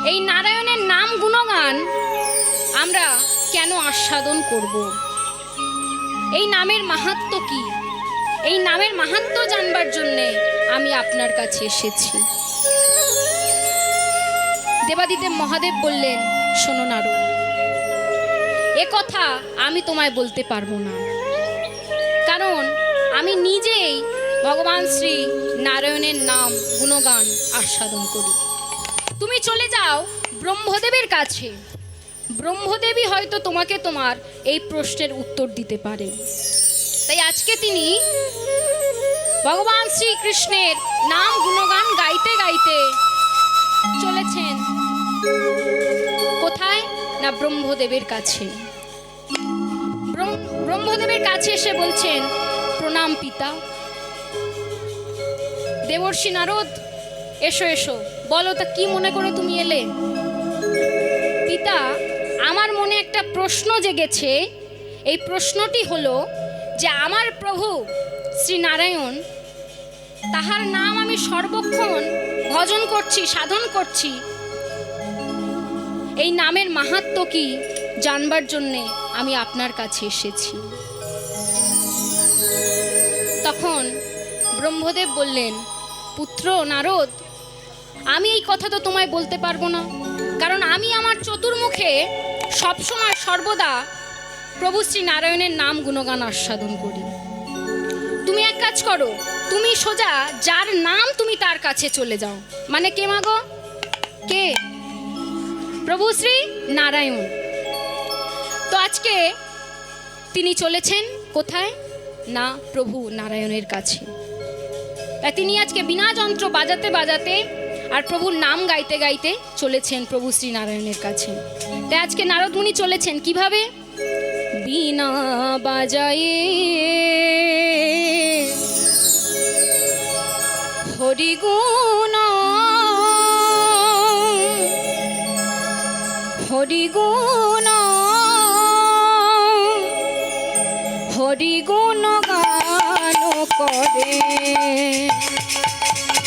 এই নারায়ণের নাম গুণগান আমরা কেন আস্বাদন করব? এই নামের মাহাত্ম্য কি? এই নামের মাহাত্ম্য জানবার জন্যে আমি আপনার কাছে এসেছি। দেবাদিদেব মহাদেব বললেন, শোনো নারদ, এ কথা আমি তোমায় বলতে পারবো না, কারণ আমি নিজেই ভগবান শ্রী নারায়ণের নাম গুণগান আস্বাদন করি। তুমি চলে যাও ব্রহ্মদেবের কাছে, ব্রহ্মদেবী হয়তো তোমাকে তোমার এই প্রশ্নের উত্তর দিতে পারে। তাই আজকে তিনি ভগবান শ্রীকৃষ্ণের নাম গুণগান গাইতে গাইতে চলেছেন কোথায় না ব্রহ্মদেবের কাছে। ব্রহ্মদেবের কাছে এসে বলছেন, প্রণাম পিতা। দেবর্ষি নারদ, এসো এসো, বলো তা কি মনে করে তুমি এলে? পিতা, আমার মনে একটা প্রশ্ন জেগেছে। এই প্রশ্নটি হলো যে আমার প্রভু শ্রী নারায়ণ, তাহার নাম আমি সর্বক্ষণ ভজন করছি, সাধন করছি। এই নামের মাহাত্ম্য কি জানবার জন্যে আমি আপনার কাছে এসেছি। তখন ব্রহ্মদেব বললেন, পুত্র নারদ, আমি এই কথা তো তোমায় বলতে পারবো না, কারণ আমি আমার চতুর্মুখে সবসময় সর্বদা প্রভু শ্রী নারায়ণের নাম গুণগান আস্বাদন করি। তুমি এক কাজ করো, তুমি সোজা যার নাম তুমি তার কাছে চলে যাও। মানে কে মাগো? কে? প্রভু শ্রী নারায়ণ। তো আজকে তিনি চলেছেন কোথায় না প্রভু নারায়ণের কাছে। তাই তিনি আজকে বিনা যন্ত্র বাজাতে বাজাতে আর প্রভুর নাম গাইতে গাইতে চলেছেন প্রভু শ্রী নারায়ণের কাছে। তাই আজকে নারদ মুনি চলেছেন কিভাবে? বিনা বাজায়ে হরিগুণ হরিগুণ হরিগুণ গান করে,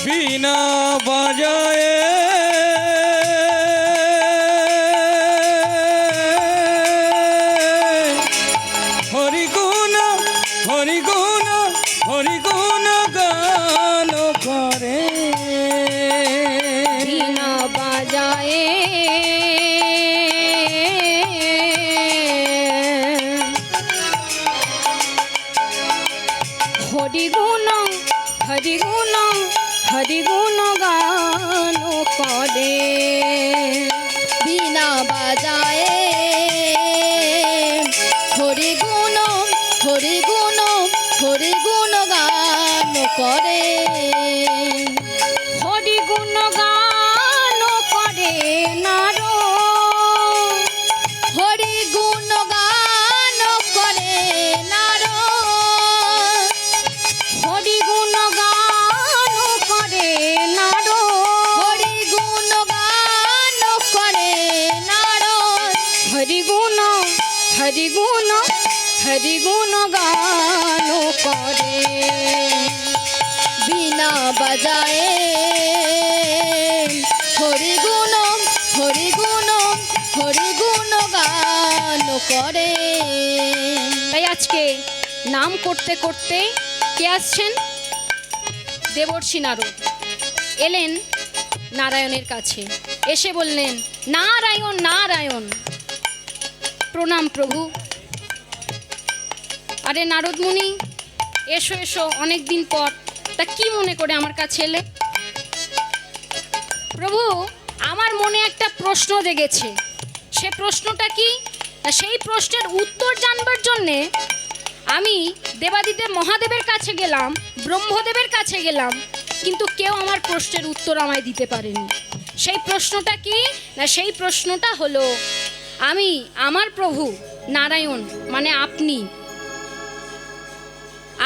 বিনা বাজায়ে হরিগুণ হরিগুণ হরিগুণ গান করে, বিনা বাজায়ে হরিগুণ হরিগুণ হরিগুণ গান করে, বিনা বাজায়ে হরিগুণ হরিগুণ হরিগুণ গান করে, হরিগুণ গান করে নারদ, হরিগুণ গান করে নারদ, হরিগুণ গান করে নারদ, হরিগুণ গান করে নারদ, হরিগুণ হরিগুণ হরিগুণ গান করে, বিনা বাজায়ে হরিগুণ হরিগুণ হরিগুণ গান করে। তাই আজকে নাম করতে করতে কে আসছেন? দেবর্ষি নারদ এলেন নারায়ণের কাছে, এসে বললেন, নারায়ণ নারায়ণ। প্রণাম প্রভু। আরে নারদ মুনি, এসো এসো, অনেক দিন পর, তা কি মনে করে আমার কাছে এলে? প্রভু, আমার মনে একটা প্রশ্ন জেগেছে। সে প্রশ্নটা কি? সেই প্রশ্নের উত্তর জানবার জন্যে আমি দেবাদিদেব মহাদেবের কাছে গেলাম, ব্রহ্মদেবের কাছে গেলাম, কিন্তু কেউ আমার প্রশ্নের উত্তর আমায় দিতে পারেনি। সেই প্রশ্নটা কি না, সেই প্রশ্নটা হলো, আমি আমার প্রভু নারায়ণ মানে আপনি,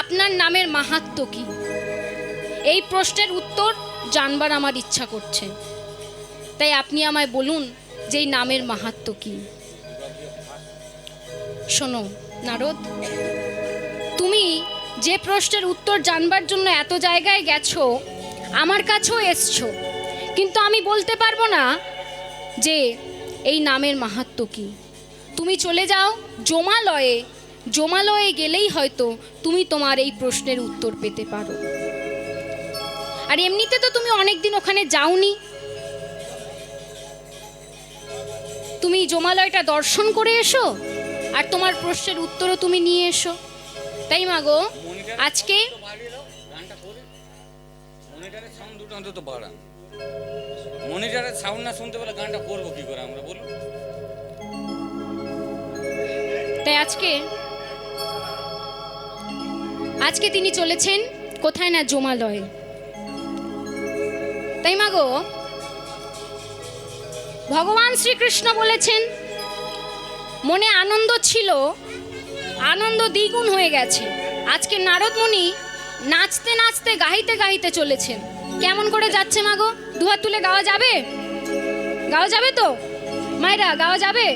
আপনার নামের মাহাত্ম্য কি? এই প্রশ্নের উত্তর জানবার আমার ইচ্ছা করছে। তাই আপনি আমায় বলুন যে এই নামের মাহাত্ম্য কি। শোনো নারদ, তুমি যে প্রশ্নের উত্তর জানবার জন্য এত জায়গায় গেছো, আমার কাছেও এসছো, কিন্তু আমি বলতে পারবো না যে এই নামের মাহাত্ম্য কী। তুমি চলে যাও জমালয়ে, জমালয়ে গেলেই হয়তো তুমি তোমার এই প্রশ্নের উত্তর পেতে পারো। আর এমনিতে তো তুমি অনেক দিন ওখানে যাওনি, তুমি জমালয়টা দর্শন করে এসো আর তোমার প্রশ্নের উত্তরও তুমি নিয়ে এসো। তাই মা গো, আজকে মনিটরের সাউন্ড না শুনতে পেলে গানটা করবো কি করে আমরা, বলুন। তাই আজকে তিনি চলেছেন কোথায় না জমালয়ে। তাই মা গো, ভগবান শ্রীকৃষ্ণ বলেছেন মনে আনন্দ ছিল, আনন্দ দ্বিগুণ হয়ে গেছে। আজকে নারদ মুনি নাচতে নাচতে গাইতে গাইতে চলেছেন। কেমন করে যাচ্ছে মা গো? দুহাত তুলে গাওয়া যাবে? গাওয়া যাবে তো মায়েরা? গাওয়া যাবে?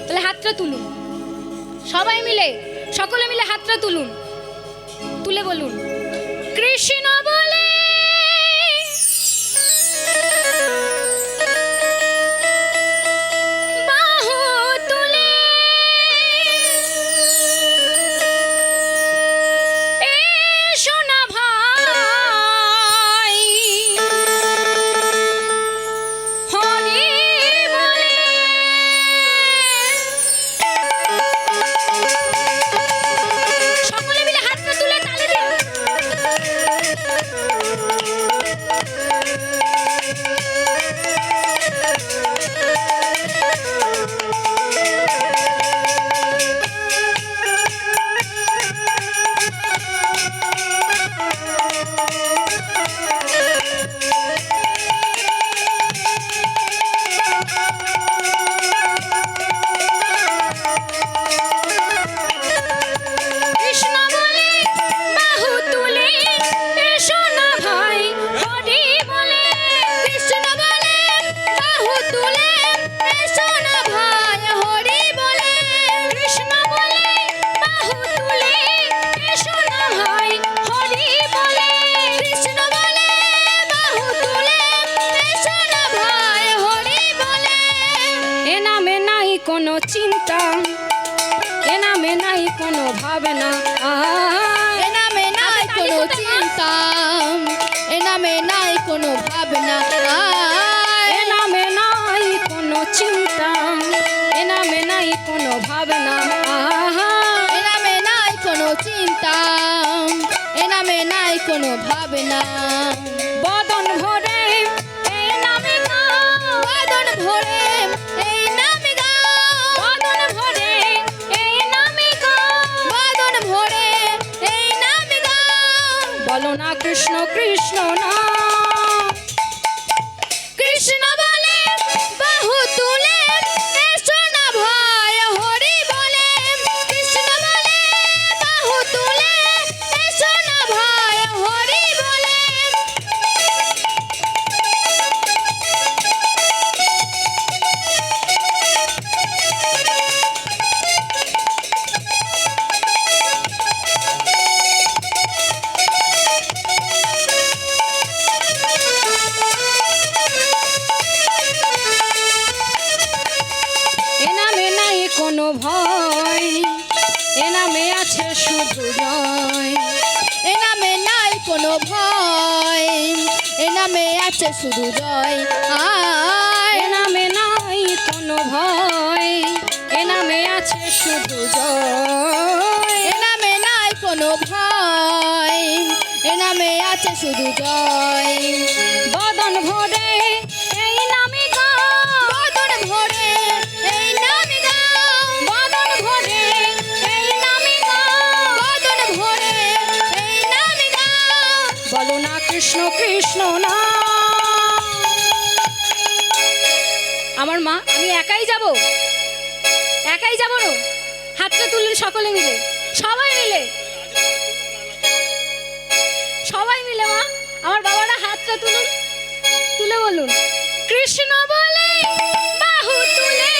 তাহলে হাতটা তুলুন, সবাই মিলে, সকলে মিলে হাতটা তুলুন, তুলে বলুন কৃষ্ণ বলে বাহু তুলে এসো না ভাই, হরি বলে সকলে মিলে হাতটা তুলে তালি দিন। কৃষ্ণ বলে বাহু তুলে এসো না ভাই, হরি বলে কৃষ্ণ বলে বাহু তুলে এসো না ভাই, হরি বলে কৃষ্ণ বলে বাহু তুলে এসো না ভাই, হরি বলে কৃষ্ণ বলে বাহু তুলে এসো না ভাই, হরি বলে। এ নামে নাই কোনো চিন্তা, এ নামে নাই কোনো ভাবনা, এ নামে নাই কোনো চিন্তা, এ নামে নাই কোনো ভাবনা, এ নামে নাই কোনো চিন্তা, এ নামে নাই কোনো ভাবনা, এ নামে নাই কোনো চিন্তা, এ নামে নাই কোনো ভাবনা। বদন ভরে এই নামে গাও, বদন ভরে এই নামে গাও, বদন ভরে এই নামে গাও, বদন ভরে এই নামে গাও। বলো না কৃষ্ণ কৃষ্ণ না, কৃষ্ণ বলে বাহু তুলে এসো না ভাই, হরি বলে কৃষ্ণ বলে বাহু তুলে এসো না ভাই, হরি বলে। এ নামে নাই কোনো ভয়, এ নামে আছে শুধু জয়, এ নামে নাই কোনো ভয়, এ নামে আছে শুধু জয়, এ নামে নাই কোনো ভয়, এ নামে আছে শুধু জয়, এ নামে নাই কোনো ভয়, এ নামে আছে শুধু জয়। বদন ভরে এই নামে গাও, বদন ভরে এই নামে গাও, বদন ভরে এই নামে গাও, বদন ভরে এই নামে গাও। বলো না কৃষ্ণ কৃষ্ণ না। আমার মা, আমি একাই যাব, একাই যাব না, হাতটা তুলুন সকলে মিলে, সবাই মিলে, সবাই মিলে মা, আমার বাবারা হাতটা তুলুন, তুলে বলুন কৃষ্ণ বলে বাহু তুলে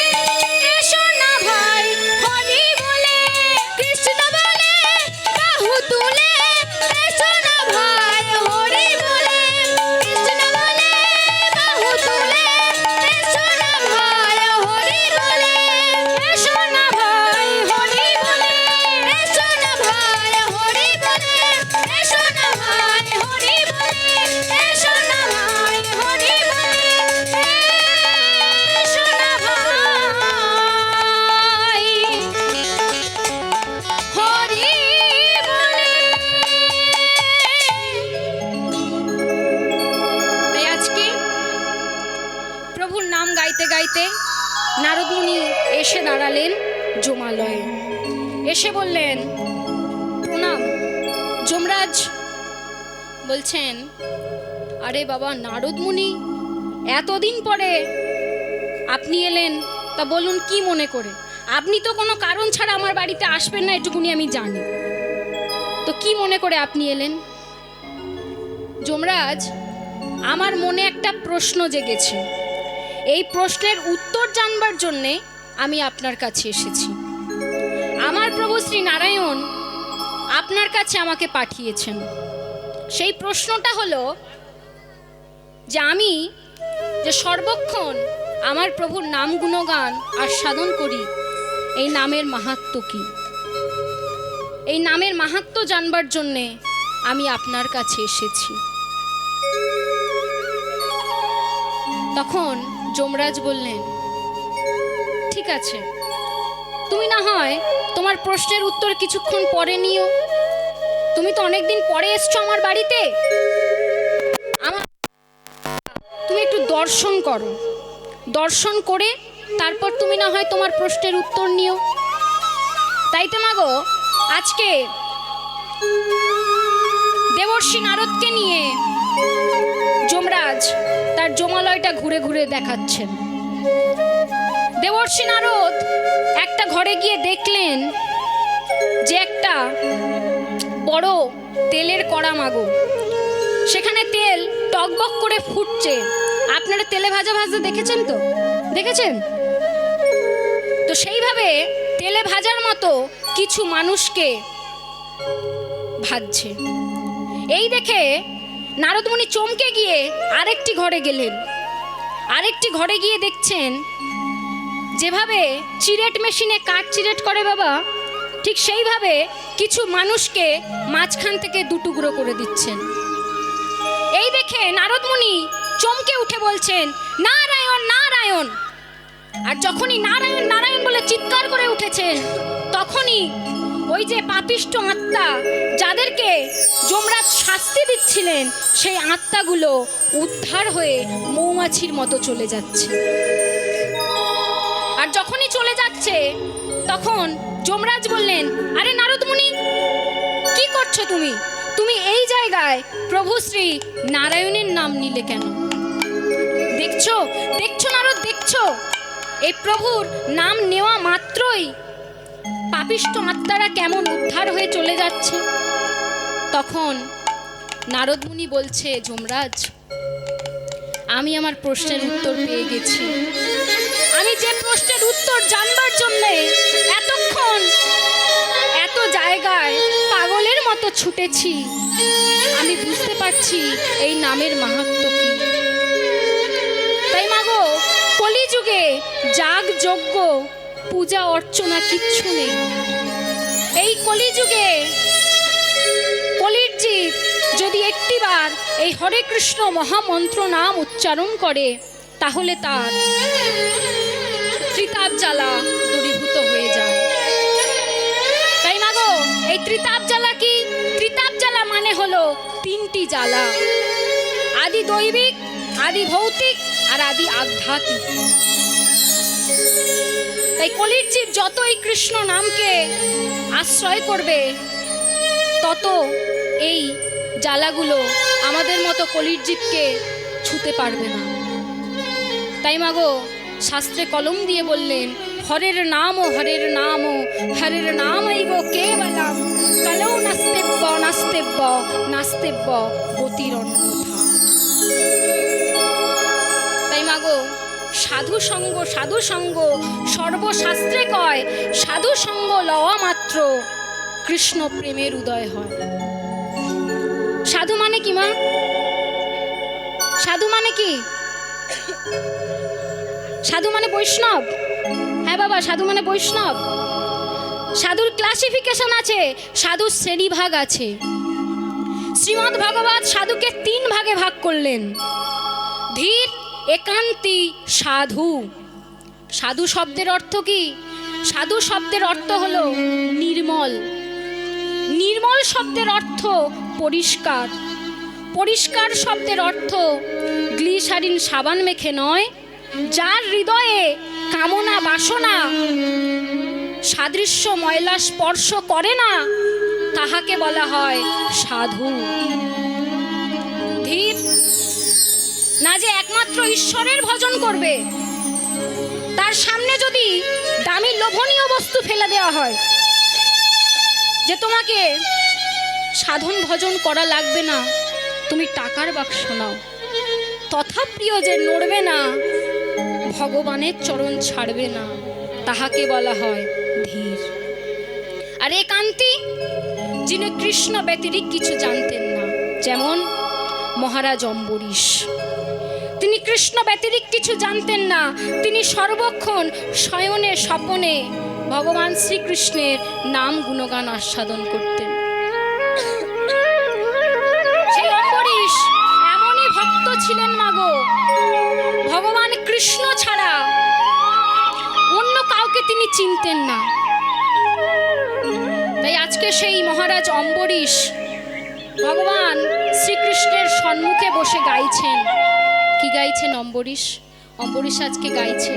এসো না ভাই, হরি বলে কৃষ্ণ বলে বাহু তুলে এসো না ভাই, হরি বলে কৃষ্ণ বলে বাহু তুলে এসো না মহাপ্রভুর নাম গাইতে গাইতে নারদ মুনি এসে দাঁড়ালেন যমালয়ে। এসে বললেন, প্রণাম যমরাজ। বলছেন, আরে বাবা নারদ মুনি, এতদিন পরে আপনি এলেন, তা বলুন কি মনে করে? আপনি তো কোনো কারণ ছাড়া আমার বাড়িতে আসবেন না, এটুকুনি আমি জানি, তো কি মনে করে আপনি এলেন? যমরাজ, আমার মনে একটা প্রশ্ন জেগেছে, এই প্রশ্নের উত্তর জানবার জন্যে আমি আপনার কাছে এসেছি। আমার প্রভু শ্রী নারায়ণ আপনার কাছে আমাকে পাঠিয়েছেন। সেই প্রশ্নটা হলো যে আমি যে সর্বক্ষণ আমার প্রভুর নাম গুণগান আর সাধন করি, এই নামের মাহাত্ম্য কি? এই নামের মাহাত্ম্য জানবার জন্যে আমি আপনার কাছে এসেছি। তখন যমরাজ বললেন, ঠিক আছে, তুমি না হয় তোমার প্রশ্নের উত্তর কিছুক্ষণ পরে নিও। তুমি তো অনেকদিন পরে এসছো আমার বাড়িতে, তুমি একটু দর্শন করো, দর্শন করে তারপর তুমি না হয় তোমার প্রশ্নের উত্তর নিও। তাই তো মাগো, আজকে দেবর্ষি নারদকে নিয়ে যমরাজ তার যমালয়টা ঘুরে ঘুরে দেখাচ্ছেন। দেবর্ষি নারদ একটা ঘরে গিয়ে দেখলেন যে একটা বড় তেলের কড়া মাগো, সেখানে তেল টকবক করে ফুটছে। আপনারা তেলে ভাজা ভাজতে দেখেছেন তো? দেখেছেন তো? সেইভাবে তেলে ভাজার মতো কিছু মানুষকে ভাজছে। এই দেখে নারদ মুনি চমকে গিয়ে আরেকটি ঘরে গেলেন। আরেকটি ঘরে গিয়ে দেখছেন যেভাবে চিরেট মেশিনে কাঠ চিরেট করে বাবা, ঠিক সেইভাবে কিছু মানুষকে মাঝখান থেকে দুটুকরো করে দিচ্ছেন। এই দেখে নারদ মুনি চমকে উঠে বলছেন, নারায়ণ নারায়ণ। আর যখনই নারায়ণ নারায়ণ বলে চিৎকার করে উঠেছেন, তখনই ওই যে পাপিষ্ঠ আত্মা যাদেরকে যমরাজ শাস্তি দিচ্ছিলেন, সেই আত্মাগুলো উদ্ধার হয়ে মৌমাছির মতো চলে যাচ্ছে। আর যখনই চলে যাচ্ছে, তখন যমরাজ বললেন, আরে নারদ মুনি, কি করছো তুমি? তুমি এই জায়গায় প্রভু শ্রী নারায়ণের নাম নিলে কেন? দেখছো দেখছো নারদ, দেখছো এই প্রভুর নাম নেওয়া মাত্রই পাপিষ্ঠ আত্মারা কেমন উদ্ধার হয়ে চলে যাচ্ছে। তখন নারদ মুনি বলছে, যমরাজ, আমি আমার প্রশ্নের উত্তর পেয়ে গেছি। আমি যে প্রশ্নের উত্তর জানবার জন্যে এতক্ষণ এত জায়গায় পাগলের মতো ছুটেছি, আমি বুঝতে পারছি এই নামের মাহাত্ম্য কি। তাই মাগো, কলিযুগে যাগ যজ্ঞ পূজা অর্চনা কিচ্ছু নেই। এই কলিযুগে কলির জীব যদি একটিবার এই হরে কৃষ্ণ মহামন্ত্র নাম উচ্চারণ করে, তাহলে তার ত্রিতাপ জ্বালা দূরীভূত হয়ে যায়। তাই মাগো, এই ত্রিতাপ জ্বালা কি? ত্রিতাপ জ্বালা মানে হলো তিনটি জ্বালা, আদি দৈবিক, আদি ভৌতিক আর আদি আধ্যাত্মিক। তাই কলির জীব যত এই কৃষ্ণ নামকে আশ্রয় করবে, তত এই জ্বালাগুলো আমাদের মতো কলির জীবকে ছুতে পারবে না। তাই মাগো, শাস্ত্রে কলম দিয়ে বললেন, হরের নাম হরের নাম হরের নামৈব কেবলম কলৌ নাস্তেব্য নাস্তেব্য নাস্তেব্য গতিরন্যথা। তাই মাগো, সাধু সঙ্গ সাধু সঙ্গ সর্বশাস্ত্রে কয়, সাধু সঙ্গ লওয়া মাত্র কৃষ্ণ প্রেমের উদয় হয়। সাধু মানে কি মা? সাধু মানে কি? সাধু মানে বৈষ্ণব। হ্যাঁ বাবা, সাধু মানে বৈষ্ণব। সাধুর ক্লাসিফিকেশন আছে, সাধুর শ্রেণীভাগ আছে। শ্রীমদ্ ভগবত সাধুকে 3 ভাগে ভাগ করলেন। ধীর, একান্তি, সাধু। সাধু শব্দের অর্থ কি? সাধু শব্দের অর্থ হলো নির্মল। নির্মল শব্দের অর্থ পরিষ্কার। পরিষ্কার শব্দের অর্থ গ্লিসারিন সাবান মেখে নয়, যার হৃদয়ে কামনা বাসনা সাদৃশ্য ময়লা স্পর্শ করে না, তাহাকে বলা হয় সাধু। ধীর না যে একমাত্র ঈশ্বরের ভজন করবে, তার সামনে যদি দামি লোভনীয় বস্তু ফেলে দেওয়া হয় যে তোমাকে সাধন ভজন করা লাগবে না, তুমি টাকার বাক্স নাও, তথাপ্রিয় যে নড়বে না, ভগবানের চরণ ছাড়বে না, তাহাকে বলা হয় ধীর। আর একান্তি যিনি কৃষ্ণ ব্যতিরিক্ত কিছু জানতেন না, যেমন মহারাজ অম্বরীশ, তিনি কৃষ্ণ ব্যতিরিক্ত কিছু জানতেন না। তিনি সর্বক্ষণ শয়নে স্বপনে ভগবান শ্রীকৃষ্ণের নাম গুণগান আস্বাদন করতেন। সেই অম্বরীশ এমনই ভক্ত ছিলেন মাগো, ভগবান কৃষ্ণ ছাড়া অন্য কাউকে তিনি চিনতেন না। তাই আজকে সেই মহারাজ অম্বরীশ ভগবান শ্রীকৃষ্ণের সম্মুখে বসে গাইছেন। কি গাইছেন অম্বরীশ? অম্বরীশ আজকে গাইছে,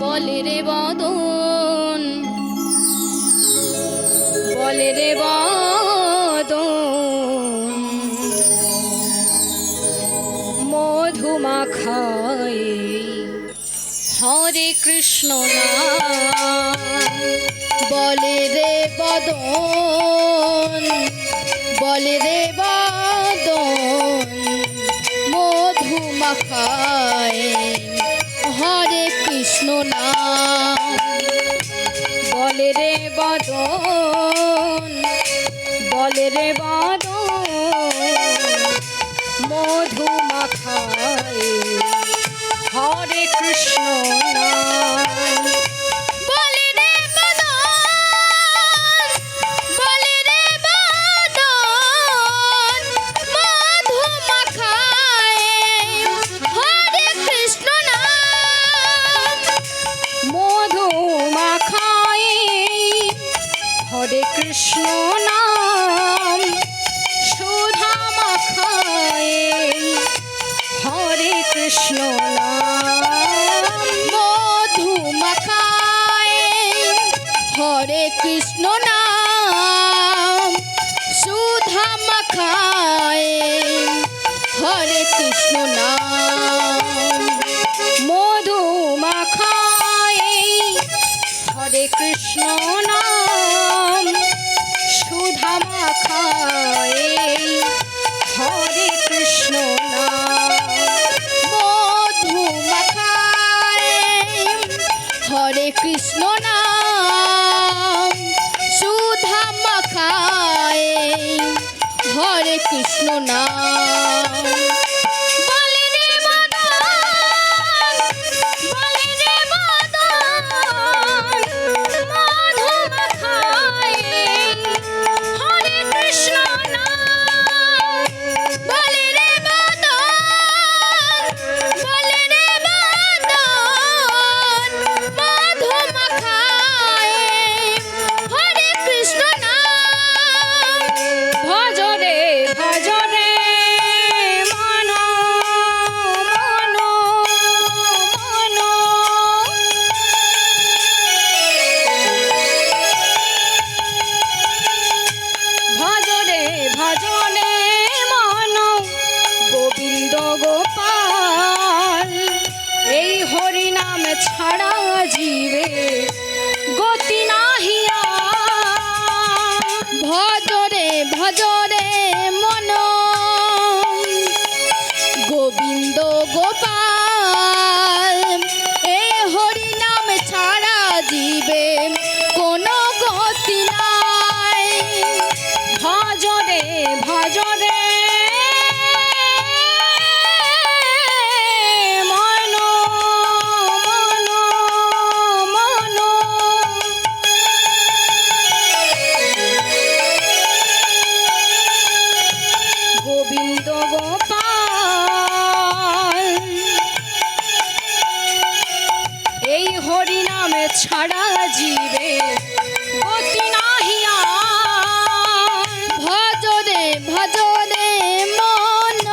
বলে রে বদন, বলে রে বদন, মধুমাখায় হরে কৃষ্ণ নাম। বলে রে বদন, বলে রে বদন, মধু মাখায় হরে কৃষ্ণ নাম। বলে রে বদন, বলে রে বদন, মধু মাখায় হরে কৃষ্ণ নাম। বলে রে বদন, বলে রে বদন, মধু মাখায় হরে কৃষ্ণ নাম। মধু মাখায় হরে কৃষ্ণ নাম, সুধা মাখায় হরে কৃষ্ণ নাম। মধু মাখায় হরে কৃষ্ণ নাম, সুধা মাখায় হরে কৃষ্ণ নাম। মধু মাখায় হরে কৃষ্ণ নাম, সুধা মাখায় হরে কৃষ্ণ নাম। মধু মাখায় হরে কৃষ্ণ নাম, সুধা মাখায় হরে কৃষ্ণ নাম। বলে রে বদন, বলে রে বদন, মধু মাখায় হরে কৃষ্ণ নাম। বলে রে বদন, বলে রে বদন, মধু মাখায় হরে কৃষ্ণ নাম। ভজ রে ভজ রে মন মন মন, ভজ রে ভজ রে মন গোবিন্দ গোপাল। এই হরি নাম ছাড়া জীবে গতি নাহিয়া। ভজরে ভজরে মন গোবিন্দ গোপাল, এ হরি নাম ছাড়া জীবে কোনো গতি নাই। ভজ রে ভজ রে মন মন মন, গোবিন্দ গোপাল। এই হরি নামে ছাড়া জীবে গতি নাহিয়া। ভজরে ভজরে মন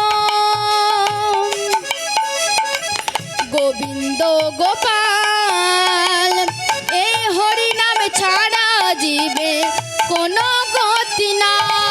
গোবিন্দ গোপাল। এই হরি নামে ছাড়া জীবে কোনো গতি নাই।